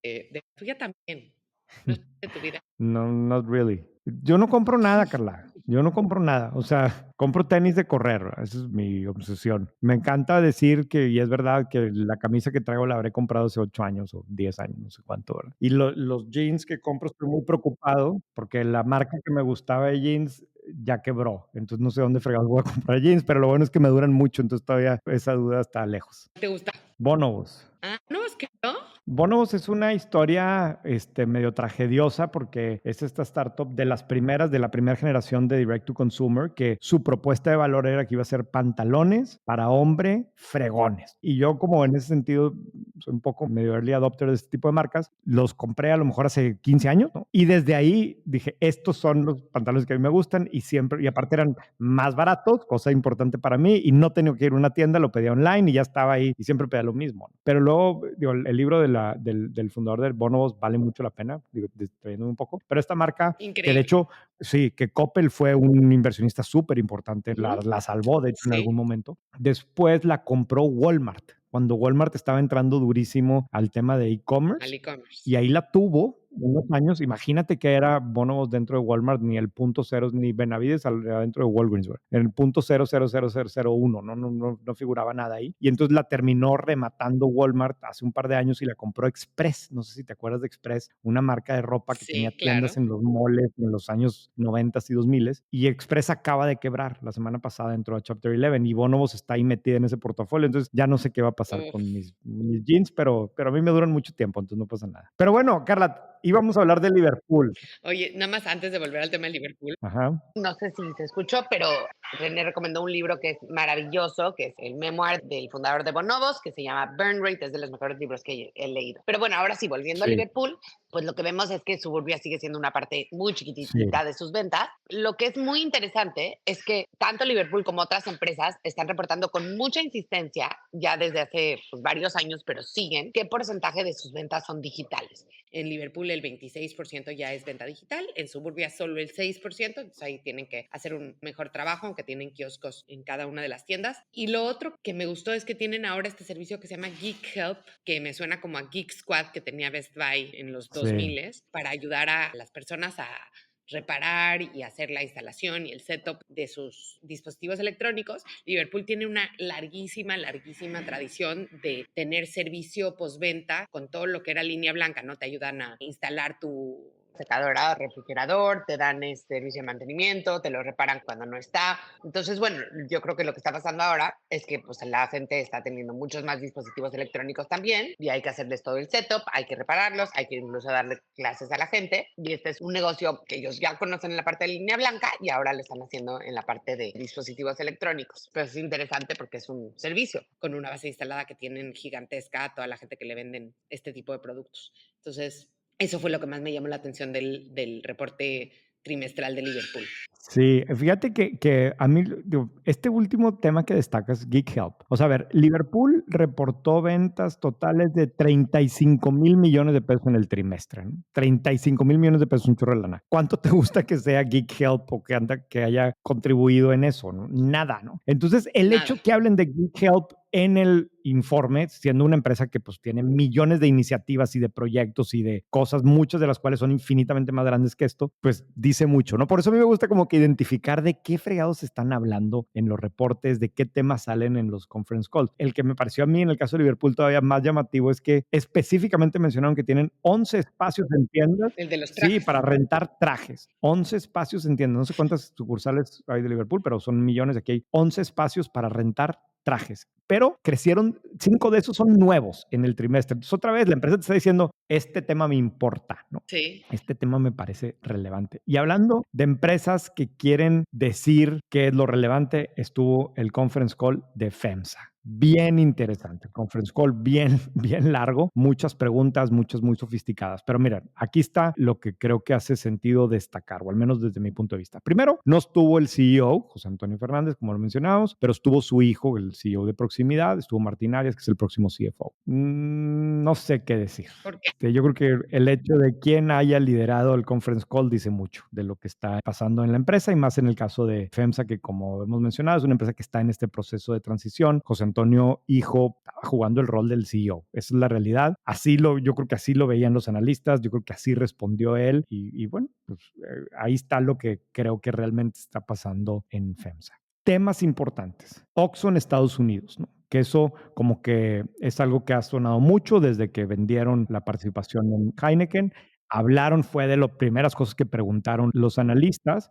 de la tuya también, no es parte de tu vida. No, not really. Yo no compro nada, Carla. Yo no compro nada. O sea, compro tenis de correr. Esa es mi obsesión. Me encanta decir que, y es verdad, que la camisa que traigo la habré comprado hace 8 años o 10 años, no sé cuánto, ¿verdad? Y los jeans que compro estoy muy preocupado porque la marca que me gustaba de jeans ya quebró. Entonces no sé dónde fregados voy a comprar jeans, pero lo bueno es que me duran mucho, entonces todavía esa duda está lejos. ¿Te gusta? Bonobos. Ah, no, es que no. Bonobos es una historia medio tragediosa porque es esta startup de las primeras, de la primera generación de Direct to Consumer, que su propuesta de valor era que iba a ser pantalones para hombre fregones. Y yo como en ese sentido soy un poco medio early adopter de este tipo de marcas, los compré a lo mejor hace 15 años, ¿no? Y desde ahí dije, estos son los pantalones que a mí me gustan y siempre, y aparte eran más baratos, cosa importante para mí, y no tenía que ir a una tienda, lo pedía online y ya estaba ahí y siempre pedía lo mismo, ¿no? Pero luego, digo, el libro del fundador del Bonobos vale mucho la pena, digo, distrayéndome un poco, pero esta marca que de Increíble. hecho, sí, que Coppel fue un inversionista súper importante, Ujú. la salvó de hecho en algún Sí, momento. Después la compró Walmart, cuando Walmart estaba entrando durísimo al tema de al e-commerce y e-commerce. ahí la tuvo unos años. Imagínate que era Bonobos dentro de Walmart, ni el punto cero, ni Benavides dentro de Walgreens, güey. En el punto 0,00001, no figuraba nada ahí. Y entonces la terminó rematando Walmart hace un par de años y la compró Express. No sé si te acuerdas de Express, una marca de ropa que tenía Sí, tiendas claro. en los moles en los años 90 y 2000. Y Express acaba de quebrar. La semana pasada entró a Chapter 11 y Bonobos está ahí metida en ese portafolio. Entonces ya no sé qué va a pasar con Uf. mis jeans, pero a mí me duran mucho tiempo, entonces no pasa nada. Pero bueno, Carla, íbamos a hablar de Liverpool. Oye, nada más antes de volver al tema de Liverpool, Ajá. no sé si se escuchó, pero René recomendó un libro que es maravilloso, que es el memoir del fundador de Bonobos, que se llama Burn Rate, es de los mejores libros que he leído. Pero bueno, ahora sí, volviendo a Sí. Liverpool, pues lo que vemos es que Suburbia sigue siendo una parte muy Sí, chiquitita de sus ventas. Lo que es muy interesante es que tanto Liverpool como otras empresas están reportando con mucha insistencia, ya desde hace pues, varios años, pero siguen, qué porcentaje de sus ventas son digitales. En Liverpool el 26% ya es venta digital, en Suburbia solo el 6%, entonces ahí tienen que hacer un mejor trabajo, aunque tienen kioscos en cada una de las tiendas. Y lo otro que me gustó es que tienen ahora este servicio que se llama Geek Help, que me suena como a Geek Squad que tenía Best Buy en los sí. 2000 para ayudar a las personas a reparar y hacer la instalación y el setup de sus dispositivos electrónicos. Liverpool tiene una larguísima, larguísima tradición de tener servicio postventa con todo lo que era línea blanca, ¿no? Te ayudan a instalar tu secadora, refrigerador, te dan este servicio de mantenimiento, te lo reparan cuando no está. Entonces, bueno, yo creo que lo que está pasando ahora es que pues la gente está teniendo muchos más dispositivos electrónicos también y hay que hacerles todo el setup, hay que repararlos, hay que incluso darle clases a la gente y este es un negocio que ellos ya conocen en la parte de línea blanca y ahora lo están haciendo en la parte de dispositivos electrónicos. Pero es interesante porque es un servicio con una base instalada que tienen gigantesca a toda la gente que le venden este tipo de productos. Entonces, eso fue lo que más me llamó la atención del reporte trimestral de Liverpool. Sí, fíjate que a mí, digo, este último tema que destacas, Geek Help. O sea, a ver, Liverpool reportó ventas totales de 35,000 millones de pesos en el trimestre, ¿no? 35,000 millones de pesos, un chorro de lana. ¿Cuánto te gusta que sea Geek Help o que haya contribuido en eso, ¿no? Nada, ¿no? Entonces, el Nada. hecho que hablen de Geek Help en el informe, siendo una empresa que pues tiene millones de iniciativas y de proyectos y de cosas, muchas de las cuales son infinitamente más grandes que esto, pues dice mucho, ¿no? Por eso a mí me gusta como que identificar de qué fregados están hablando en los reportes, de qué temas salen en los conference calls. El que me pareció a mí en el caso de Liverpool todavía más llamativo es que específicamente mencionaron que tienen 11 espacios en tiendas. El de los Sí, trajes. para rentar trajes. 11 espacios en tiendas. No sé cuántas sucursales hay de Liverpool, pero son millones. Aquí hay 11 espacios para rentar trajes, pero crecieron, 5 de esos son nuevos en el trimestre. Entonces, otra vez, la empresa te está diciendo, este tema me importa, ¿no? Sí. Este tema me parece relevante. Y hablando de empresas que quieren decir qué es lo relevante, estuvo el conference call de FEMSA. Bien interesante, conference call bien, bien largo, muchas preguntas, muchas muy sofisticadas. Pero mira, aquí está lo que creo que hace sentido destacar, o al menos desde mi punto de vista. Primero, no estuvo el CEO, José Antonio Fernández, como lo mencionábamos, pero estuvo su hijo, el CEO de proximidad, estuvo Martín Arias, que es el próximo CFO. No sé qué decir. ¿Por qué? Yo creo que el hecho de quién haya liderado el conference call dice mucho de lo que está pasando en la empresa y más en el caso de FEMSA, que como hemos mencionado, es una empresa que está en este proceso de transición. José Antonio, hijo, estaba jugando el rol del CEO. Esa es la realidad. Yo creo que así lo veían los analistas, yo creo que así respondió él y bueno, pues ahí está lo que creo que realmente está pasando en FEMSA. Temas importantes. Oxxo en Estados Unidos, ¿no? Que eso como que es algo que ha sonado mucho desde que vendieron la participación en Heineken. Hablaron, fue de las primeras cosas que preguntaron los analistas.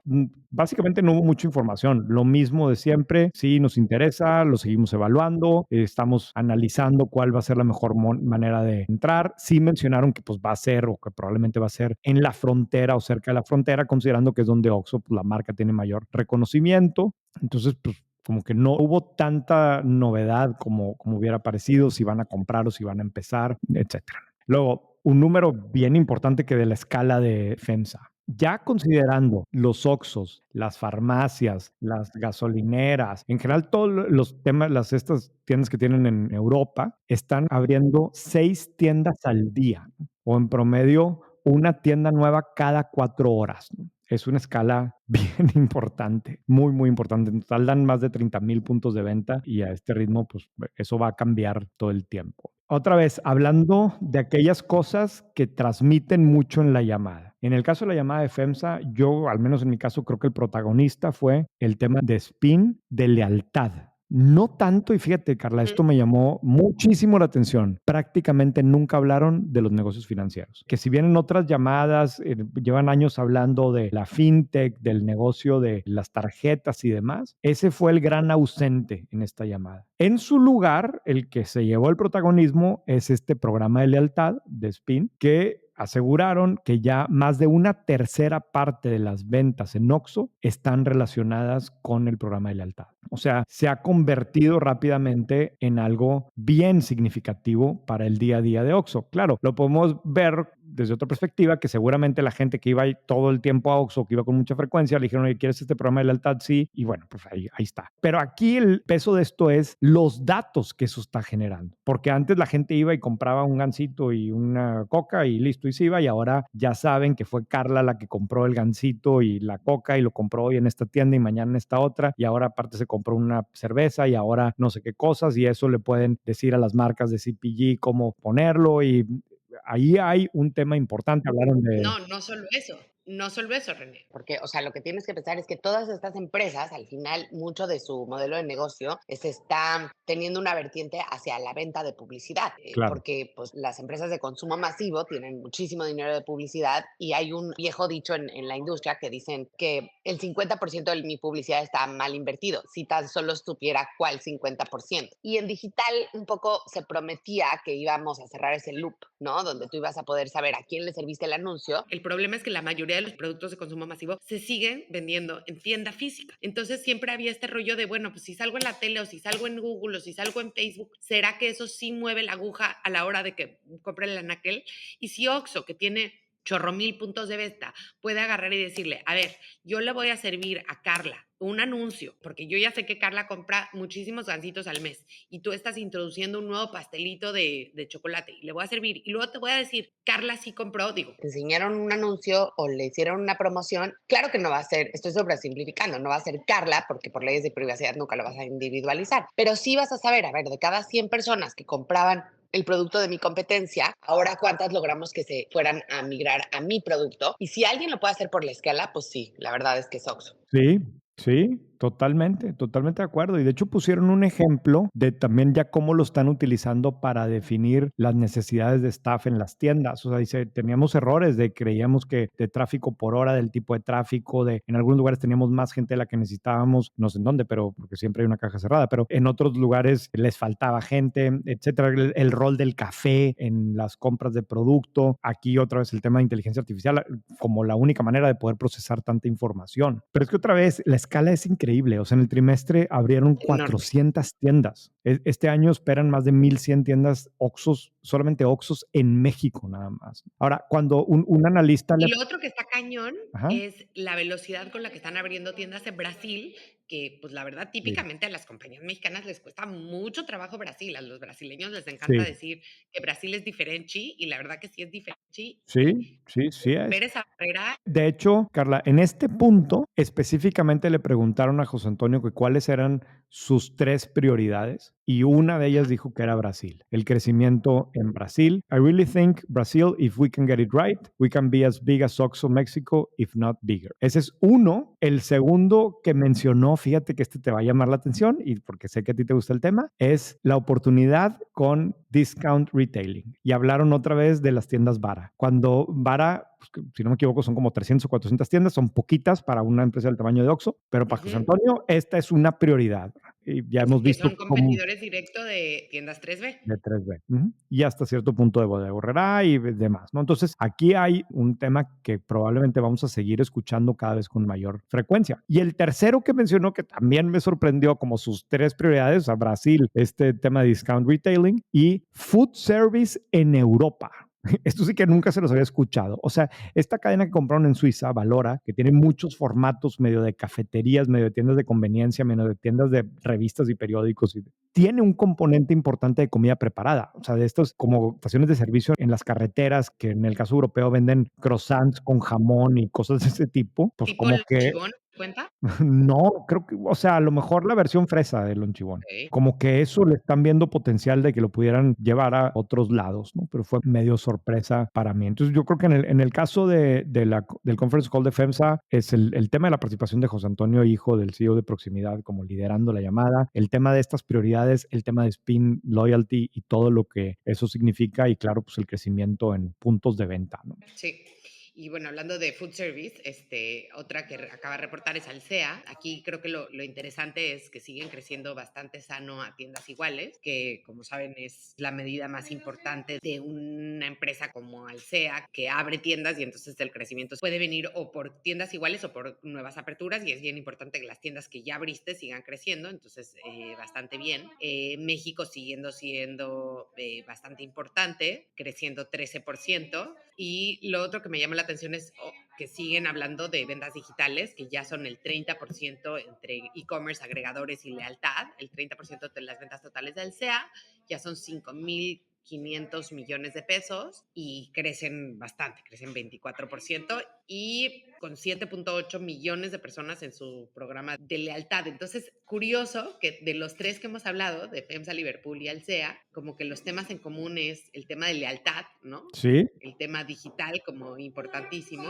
Básicamente no hubo mucha información. Lo mismo de siempre. Sí, nos interesa, lo seguimos evaluando, estamos analizando cuál va a ser la mejor manera de entrar. Sí mencionaron que pues va a ser o que probablemente va a ser en la frontera o cerca de la frontera, considerando que es donde Oxxo, pues, la marca tiene mayor reconocimiento. Entonces, pues como que no hubo tanta novedad como hubiera parecido, si van a comprar o si van a empezar, etcétera. Luego, un número bien importante que de la escala de FEMSA. Ya considerando los Oxxos, las farmacias, las gasolineras, en general todos los temas, estas tiendas que tienen en Europa, están abriendo 6 tiendas al día, ¿no? O en promedio una tienda nueva cada 4 horas, ¿no? Es una escala bien importante, muy, muy importante. En total dan más de 30,000 puntos de venta y a este ritmo, pues eso va a cambiar todo el tiempo. Otra vez, hablando de aquellas cosas que transmiten mucho en la llamada. En el caso de la llamada de FEMSA, yo, al menos en mi caso, creo que el protagonista fue el tema de spin de lealtad. No tanto, y fíjate, Carla, esto me llamó muchísimo la atención. Prácticamente nunca hablaron de los negocios financieros. Que si bien en otras llamadas llevan años hablando de la fintech, del negocio de las tarjetas y demás, ese fue el gran ausente en esta llamada. En su lugar, el que se llevó el protagonismo es este programa de lealtad de Spin, que aseguraron que ya más de una tercera parte de las ventas en Oxxo están relacionadas con el programa de lealtad. O sea, se ha convertido rápidamente en algo bien significativo para el día a día de Oxxo. Claro, lo podemos ver desde otra perspectiva, que seguramente la gente que iba ahí todo el tiempo a Oxxo, que iba con mucha frecuencia, le dijeron, oye, ¿quieres este programa de lealtad? Sí, y bueno, pues ahí está. Pero aquí el peso de esto es los datos que eso está generando, porque antes la gente iba y compraba un gansito y una coca y listo, y se iba, y ahora ya saben que fue Carla la que compró el gansito y la coca y lo compró hoy en esta tienda y mañana en esta otra, y ahora aparte se compró una cerveza y ahora no sé qué cosas, y eso le pueden decir a las marcas de CPG cómo ponerlo, y ahí hay un tema importante. Hablaron de... No, no solo eso, René, porque, o sea, lo que tienes que pensar es que todas estas empresas, al final, mucho de su modelo de negocio está teniendo una vertiente hacia la venta de publicidad, Claro. porque pues las empresas de consumo masivo tienen muchísimo dinero de publicidad y hay un viejo dicho en la industria que dicen que el 50% de mi publicidad está mal invertido, si tan solo supiera cuál 50%. Y en digital un poco se prometía que íbamos a cerrar ese loop, ¿no? Donde tú ibas a poder saber a quién le serviste el anuncio. El problema es que la mayoría de los productos de consumo masivo se siguen vendiendo en tienda física. Entonces siempre había este rollo de, bueno, pues si salgo en la tele o si salgo en Google o si salgo en Facebook, ¿será que eso sí mueve la aguja a la hora de que compre el anaquel? Y si Oxxo, que tiene chorro mil puntos de venta, puede agarrar y decirle, a ver, yo le voy a servir a Carla un anuncio, porque yo ya sé que Carla compra muchísimos gancitos al mes y tú estás introduciendo un nuevo pastelito de chocolate y le voy a servir y luego te voy a decir, Carla sí compró, digo, te enseñaron un anuncio o le hicieron una promoción, claro que no va a ser, estoy sobresimplificando, no va a ser Carla porque por leyes de privacidad nunca lo vas a individualizar, pero sí vas a saber, a ver, de cada 100 personas que compraban el producto de mi competencia, ahora cuántas logramos que se fueran a migrar a mi producto. Y si alguien lo puede hacer por la escala, pues sí, la verdad es que es Oxxo. Sí, sí, totalmente, totalmente de acuerdo. Y de hecho pusieron un ejemplo de también ya cómo lo están utilizando para definir las necesidades de staff en las tiendas. O sea, dice, teníamos errores de creíamos que de tráfico por hora, del tipo de tráfico, de en algunos lugares teníamos más gente de la que necesitábamos, no sé en dónde, pero porque siempre hay una caja cerrada, pero en otros lugares les faltaba gente, etcétera. El rol del café en las compras de producto. Aquí otra vez el tema de inteligencia artificial como la única manera de poder procesar tanta información. Pero es que otra vez la escala es increíble. O sea, en el trimestre abrieron Enorme. 400 tiendas. Este año esperan más de 1,100 tiendas Oxxos, solamente Oxxos en México nada más. Ahora, cuando un analista le... Y lo otro que está cañón Ajá, es la velocidad con la que están abriendo tiendas en Brasil, que pues la verdad sí, típicamente a las compañías mexicanas les cuesta mucho trabajo Brasil, a los brasileños les encanta sí, decir que Brasil es diferente y la verdad que sí es diferente sí, y sí, sí es. ver esa barrera. De hecho, Carla, en este punto específicamente le preguntaron a José Antonio que cuáles eran sus tres prioridades y una de ellas Ajá. dijo que era Brasil, el crecimiento en Brasil. I really think Brazil, if we can get it right, we can be as big as Oxxo Mexico, if not bigger. Ese es uno. El segundo que mencionó, fíjate que este te va a llamar la atención y porque sé que a ti te gusta el tema, es la oportunidad con discount retailing. Y hablaron otra vez de las tiendas Vara. Cuando Vara, pues, si no me equivoco, son como 300 o 400 tiendas, son poquitas para una empresa del tamaño de Oxxo, pero para José Ujú. Antonio esta es una prioridad. Y ya hemos Que visto son cómo competidores directos de tiendas 3B. de 3B. Y hasta cierto punto de Bodega Aurrerá y demás, ¿no? Entonces, aquí hay un tema que probablemente vamos a seguir escuchando cada vez con mayor frecuencia. Y el tercero que mencionó, que también me sorprendió como sus tres prioridades, a Brasil, este tema de discount retailing y food service en Europa. Esto sí que nunca se los había escuchado. O sea, esta cadena que compraron en Suiza, Valora, que tiene muchos formatos, medio de cafeterías, medio de tiendas de conveniencia, medio de tiendas de revistas y periódicos, tiene un componente importante de comida preparada. O sea, de estos como estaciones de servicio en las carreteras, que en el caso europeo venden croissants con jamón y cosas de ese tipo, pues Tipo como el que chivón, ¿cuenta? no, creo que, o sea, a lo mejor la versión fresa del lonchibón. Ok. Como que eso le están viendo potencial de que lo pudieran llevar a otros lados, ¿no? Pero fue medio sorpresa para mí. Entonces, yo creo que en el caso del Conference Call de FEMSA es el tema de la participación de José Antonio, hijo del CEO de Proximidad, como liderando la llamada, el tema de estas prioridades, el tema de Spin Loyalty y todo lo que eso significa y claro, pues el crecimiento en puntos de venta, ¿no? Sí. Y bueno, hablando de food service, otra que acaba de reportar es Alsea. Aquí creo que lo interesante es que siguen creciendo bastante sano a tiendas iguales, que como saben es la medida más importante de una empresa como Alsea, que abre tiendas y entonces el crecimiento puede venir o por tiendas iguales o por nuevas aperturas, y es bien importante que las tiendas que ya abriste sigan creciendo, entonces bastante bien. México siguiendo siendo bastante importante, creciendo 13%. Y lo otro que me llama la atención es que siguen hablando de ventas digitales, que ya son el 30% entre e-commerce, agregadores y lealtad. El 30% de las ventas totales del SEA ya son 5,500 millones de pesos y crecen bastante, crecen 24% y con 7,8 millones de personas en su programa de lealtad. Entonces, curioso que de los tres que hemos hablado, de FEMSA, Liverpool y Alsea, como que los temas en común es el tema de lealtad, ¿no? Sí, El tema digital como importantísimo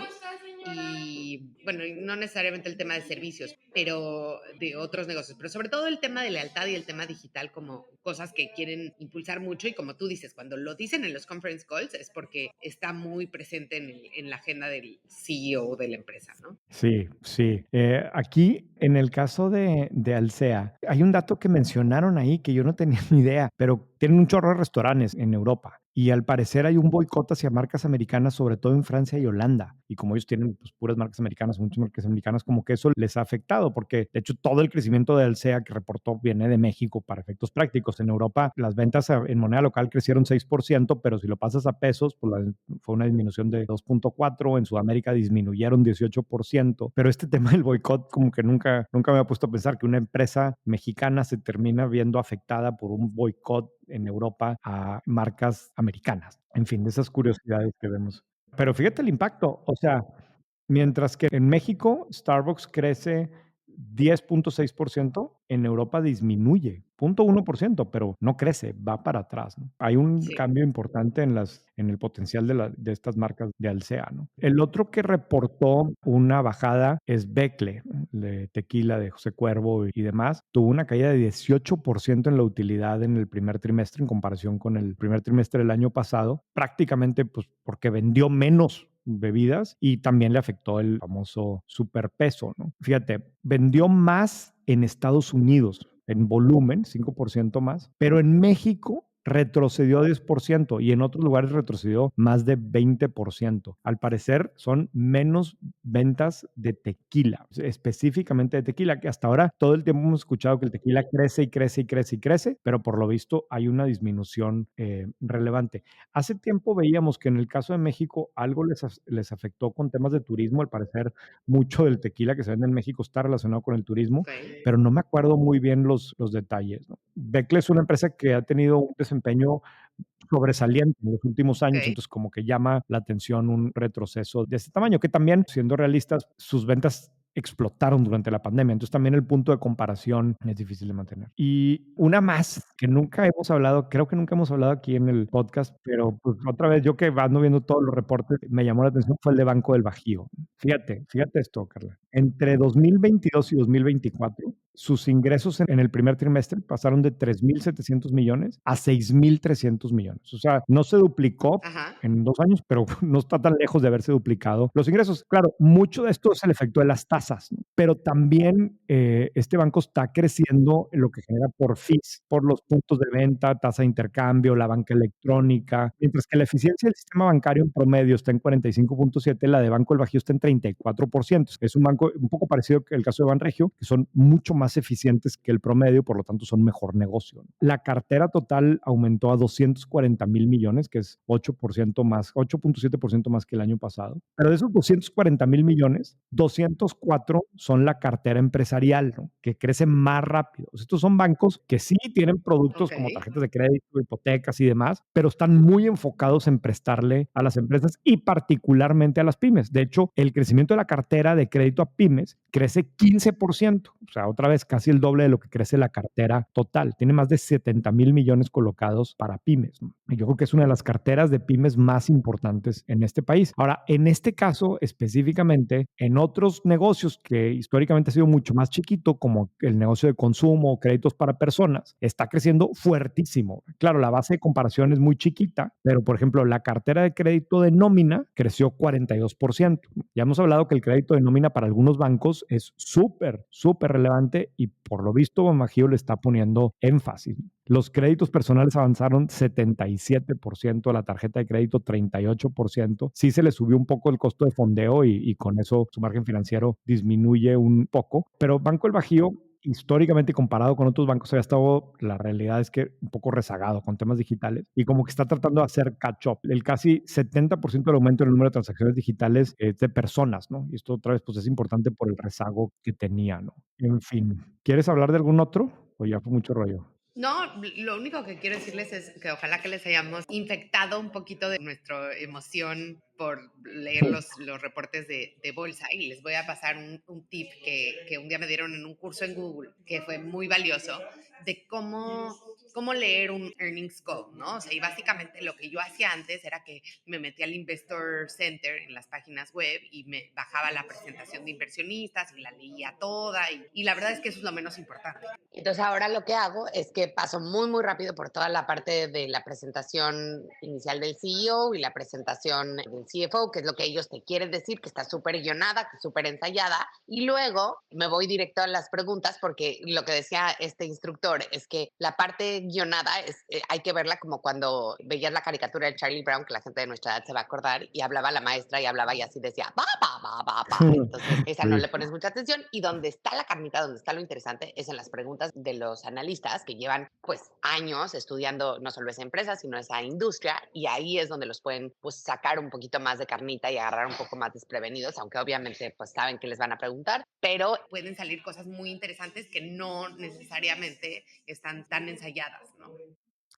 y bueno, no necesariamente el tema de servicios, pero de otros negocios, pero sobre todo el tema de lealtad y el tema digital como cosas que quieren impulsar mucho y como tú dices, cuando lo dicen en los conference calls es porque está muy presente en la agenda del CEO de la empresa, ¿no? sí, sí. Aquí, en el caso de Alsea, hay un dato que mencionaron ahí que yo no tenía ni idea, pero tienen un chorro de restaurantes en Europa y al parecer hay un boicot hacia marcas americanas, sobre todo en Francia y Holanda. Y como ellos tienen pues, puras marcas americanas, muchas marcas americanas, como que eso les ha afectado, porque de hecho todo el crecimiento de Alsea que reportó viene de México para efectos prácticos. En Europa las ventas en moneda local crecieron 6%, pero si lo pasas a pesos, pues fue una disminución de 2,4%. En Sudamérica disminuyeron 18%. Pero este tema del boicot, como que nunca me había puesto a pensar que una empresa mexicana se termina viendo afectada por un boicot en Europa a marcas americanas. En fin, de esas curiosidades que vemos. Pero fíjate el impacto, o sea, mientras que en México Starbucks crece 10,6%, en Europa disminuye 0,1%, pero no crece, va para atrás, ¿no? Hay un Sí. cambio importante en el potencial de estas marcas de Alsea, ¿no? El otro que reportó una bajada es Becle, ¿no? De tequila de José Cuervo y demás. Tuvo una caída de 18% en la utilidad en el primer trimestre en comparación con el primer trimestre del año pasado, prácticamente pues porque vendió menos bebidas y también le afectó el famoso superpeso, ¿no? Fíjate, vendió más en Estados Unidos en volumen, 5% más, pero en México retrocedió 10% y en otros lugares retrocedió más de 20%. Al parecer son menos ventas de tequila, específicamente de tequila, que hasta ahora todo el tiempo hemos escuchado que el tequila crece y crece y crece y crece, pero por lo visto hay una disminución relevante. Hace tiempo veíamos que en el caso de México algo les afectó con temas de turismo. Al parecer, mucho del tequila que se vende en México está relacionado con el turismo, Ok. pero no me acuerdo muy bien los detalles, ¿no? Becle es una empresa que ha tenido un desempeño sobresaliente en los últimos años, Ok. entonces como que llama la atención un retroceso de este tamaño, que también, siendo realistas, sus ventas explotaron durante la pandemia. Entonces también el punto de comparación es difícil de mantener. Y una más que nunca hemos hablado, creo que nunca hemos hablado aquí en el podcast, pero pues otra vez yo que ando viendo todos los reportes, me llamó la atención, fue el de Banco del Bajío. Fíjate esto, Carla. Entre 2022 y 2024, sus ingresos en el primer trimestre pasaron de 3,700 millones a 6,300 millones. O sea, no se duplicó Ajá. en 2 años, pero no está tan lejos de haberse duplicado los ingresos. Claro, mucho de esto es el efecto de las tasas, ¿no? Pero también este banco está creciendo en lo que genera por fees, por los puntos de venta, tasa de intercambio, la banca electrónica, mientras que la eficiencia del sistema bancario en promedio está en 45,7, la de Banco del Bajío está en 34%. Es un banco un poco parecido que el caso de Banregio, que son mucho más eficientes que el promedio, por lo tanto son mejor negocio. La cartera total aumentó a 240,000 millones, que es 8% más, 8,7% más que el año pasado. Pero de esos 240,000 millones, 204 son la cartera empresarial, ¿no? Que crece más rápido. Estos son bancos que sí tienen productos Ok. como tarjetas de crédito, hipotecas y demás, pero están muy enfocados en prestarle a las empresas y particularmente a las pymes. De hecho, el crecimiento de la cartera de crédito a pymes crece 15%, o sea, otra vez casi el doble de lo que crece la cartera total. Tiene más de 70,000 millones colocados para pymes, ¿no? Y yo creo que es una de las carteras de pymes más importantes en este país. Ahora, en este caso específicamente, en otros negocios negocios que históricamente ha sido mucho más chiquito, como el negocio de consumo, créditos para personas, está creciendo fuertísimo. Claro, la base de comparación es muy chiquita, pero por ejemplo, la cartera de crédito de nómina creció 42%. Ya hemos hablado que el crédito de nómina para algunos bancos es súper, súper relevante y por lo visto Bambajío le está poniendo énfasis. Los créditos personales avanzaron 77%, la tarjeta de crédito 38%. Sí se le subió un poco el costo de fondeo y con eso su margen financiero disminuye un poco, pero Banco del Bajío históricamente comparado con otros bancos había estado, la realidad es que un poco rezagado con temas digitales y como que está tratando de hacer catch up. El casi 70% del aumento en el número de transacciones digitales es de personas, ¿no? Y esto otra vez pues es importante por el rezago que tenía, ¿no? En fin, ¿quieres hablar de algún otro o ya fue mucho rollo? No, lo único que quiero decirles es que ojalá que les hayamos infectado un poquito de nuestra emoción por leer los reportes de bolsa y les voy a pasar un tip que un día me dieron en un curso en Google que fue muy valioso de cómo leer un earnings call, ¿no? O sea, y básicamente lo que yo hacía antes era que me metía al Investor Center en las páginas web y me bajaba la presentación de inversionistas y la leía toda y la verdad es que eso es lo menos importante. Entonces ahora lo que hago es que paso muy, muy rápido por toda la parte de la presentación inicial del CEO y la presentación del CFO, que es lo que ellos te quieren decir, que está súper guionada, que súper ensayada, y luego me voy directo a las preguntas porque lo que decía este instructor es que la parte guionada hay que verla como cuando veías la caricatura de Charlie Brown, que la gente de nuestra edad se va a acordar, y hablaba la maestra y hablaba y así decía, va, va, va, va, va. Entonces esa no Sí. le pones mucha atención y donde está la carnita, donde está lo interesante es en las preguntas de los analistas que llevan pues años estudiando no solo esa empresa, sino esa industria y ahí es donde los pueden pues sacar un poquito más de carnita y agarrar un poco más desprevenidos, aunque obviamente pues saben que les van a preguntar, pero Pueden salir cosas muy interesantes que no necesariamente están tan ensayadas, ¿no?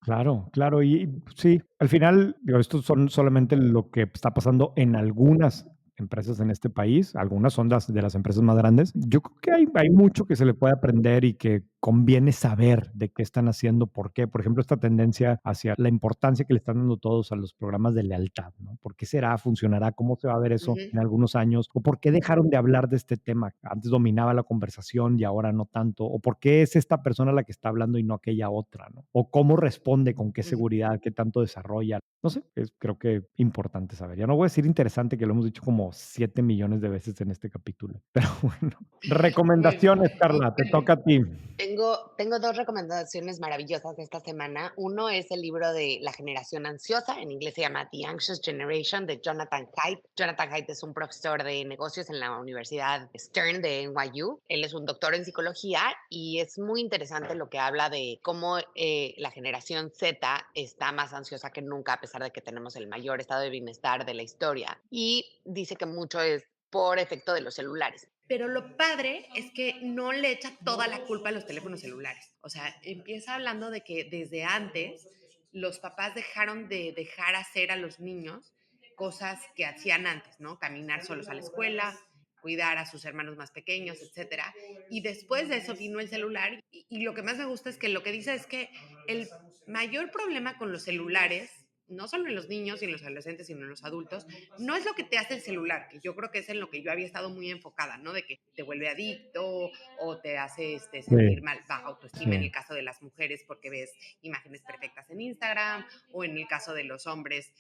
Claro, claro, y sí, al final, digo, estos son solamente lo que está pasando en algunas empresas en este país, algunas son de las empresas más grandes. Yo creo que hay mucho que se le puede aprender y que conviene saber de qué están haciendo, por qué. Por ejemplo, esta tendencia hacia la importancia que le están dando todos a los programas de lealtad, ¿no? ¿Por qué será? ¿Funcionará? ¿Cómo se va a ver eso en Ujú. algunos años? ¿O por qué dejaron de hablar de este tema? Antes dominaba la conversación y ahora no tanto. ¿O por qué es esta persona la que está hablando y no aquella otra, ¿no? ¿O cómo responde, con qué Ujú. seguridad, qué tanto desarrolla? No sé, creo que importante saber. Ya no voy a decir interesante, que lo hemos dicho como 7 millones de veces en este capítulo. Pero bueno, Muy bien. recomendaciones, Carla, te toca a ti. tengo dos recomendaciones maravillosas de esta semana. Uno es el libro de La generación ansiosa, en inglés se llama The Anxious Generation, de Jonathan Haidt. Jonathan Haidt es un profesor de negocios en la Universidad Stern de NYU. Él es un doctor en psicología y es muy interesante lo que habla de cómo la generación Z está más ansiosa que nunca, a pesar de que tenemos el mayor estado de bienestar de la historia. Y dice que mucho es por efecto de los celulares. Pero lo padre es que no le echa toda la culpa a los teléfonos celulares. O sea, empieza hablando de que desde antes los papás dejaron de dejar hacer a los niños cosas que hacían antes, ¿no? Caminar solos a la escuela, cuidar a sus hermanos más pequeños, etcétera. Y después de eso vino el celular y lo que más me gusta es que lo que dice es que el mayor problema con los celulares, no solo en los niños y en los adolescentes, sino en los adultos, no es lo que te hace el celular, que yo creo que es en lo que yo había estado muy enfocada, ¿no? De que te vuelve adicto o te hace sentir Sí, mal, baja autoestima en el sí. caso de las mujeres porque ves imágenes perfectas en Instagram o en el caso de los hombres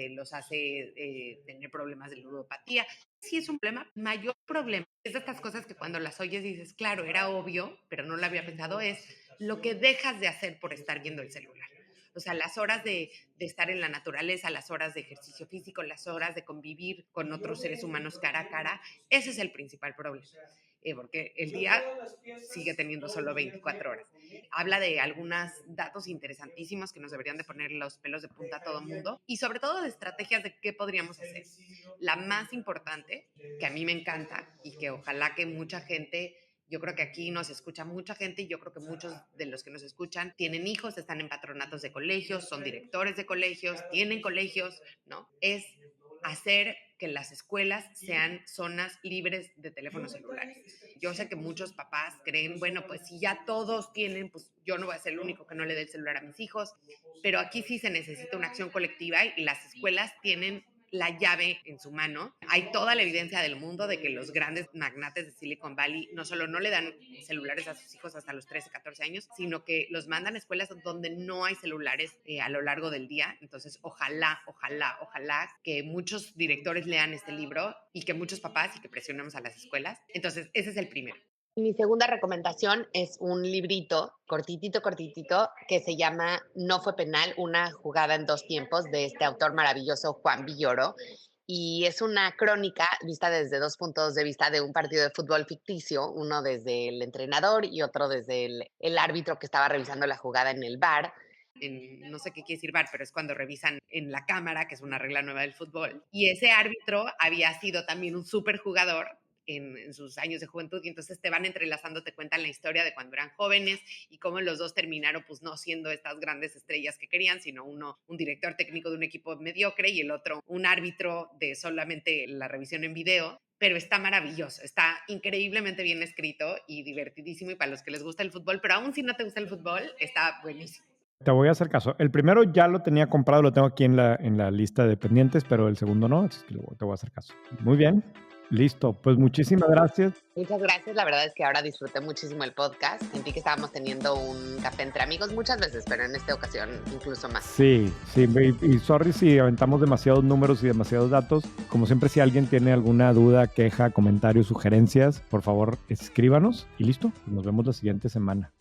los hace tener problemas de ludopatía. Sí es un problema, mayor problema es de estas cosas que cuando las oyes dices, claro, era obvio, pero no lo había pensado, es lo que dejas de hacer por estar viendo el celular. O sea, las horas de estar en la naturaleza, las horas de ejercicio físico, las horas de convivir con otros seres humanos cara a cara, ese es el principal problema. Porque el día sigue teniendo solo 24 horas. Habla de algunos datos interesantísimos que nos deberían de poner los pelos de punta a todo mundo y sobre todo de estrategias de qué podríamos hacer. La más importante, que a mí me encanta y que ojalá que mucha gente, yo creo que aquí nos escucha mucha gente y yo creo que muchos de los que nos escuchan tienen hijos, están en patronatos de colegios, son directores de colegios, tienen colegios, ¿no? Es hacer que las escuelas sean zonas libres de teléfonos celulares. Yo sé que muchos papás creen, bueno, pues si ya todos tienen, pues yo no voy a ser el único que no le dé el celular a mis hijos, pero aquí sí se necesita una acción colectiva y las escuelas tienen la llave en su mano. Hay toda la evidencia del mundo de que los grandes magnates de Silicon Valley no solo no le dan celulares a sus hijos hasta los 13, 14 años, sino que los mandan a escuelas donde no hay celulares a lo largo del día. Entonces, ojalá que muchos directores lean este libro y que muchos papás y que presionemos a las escuelas. Entonces, ese es el primero. Mi segunda recomendación es un librito cortitito que se llama No fue penal, una jugada en dos tiempos, de este autor maravilloso Juan Villoro. Y es una crónica vista desde dos puntos de vista de un partido de fútbol ficticio, uno desde el entrenador y otro desde el árbitro que estaba revisando la jugada en el VAR. No sé qué quiere decir VAR, pero es cuando revisan en la cámara, que es una regla nueva del fútbol. Y ese árbitro había sido también un súper jugador en sus años de juventud, y entonces te van entrelazando, te cuentan la historia de cuando eran jóvenes y cómo los dos terminaron pues no siendo estas grandes estrellas que querían, sino uno un director técnico de un equipo mediocre y el otro un árbitro de solamente la revisión en video. Pero está maravilloso, está increíblemente bien escrito y divertidísimo, y para los que les gusta el fútbol, pero aún si no te gusta el fútbol, está buenísimo. Te voy a hacer caso. El primero ya lo tenía comprado, lo tengo aquí en la lista de pendientes, pero el segundo no, así que te voy a hacer caso. Muy bien, listo. Pues muchísimas gracias. Muchas gracias, la verdad es que ahora disfruté muchísimo el podcast. Sentí que estábamos teniendo un café entre amigos muchas veces, pero en esta ocasión incluso más. Sí, y sorry si aventamos demasiados números y demasiados datos. Como siempre, si alguien tiene alguna duda, queja, comentario, sugerencias, por favor, escríbanos y listo. Nos vemos la siguiente semana.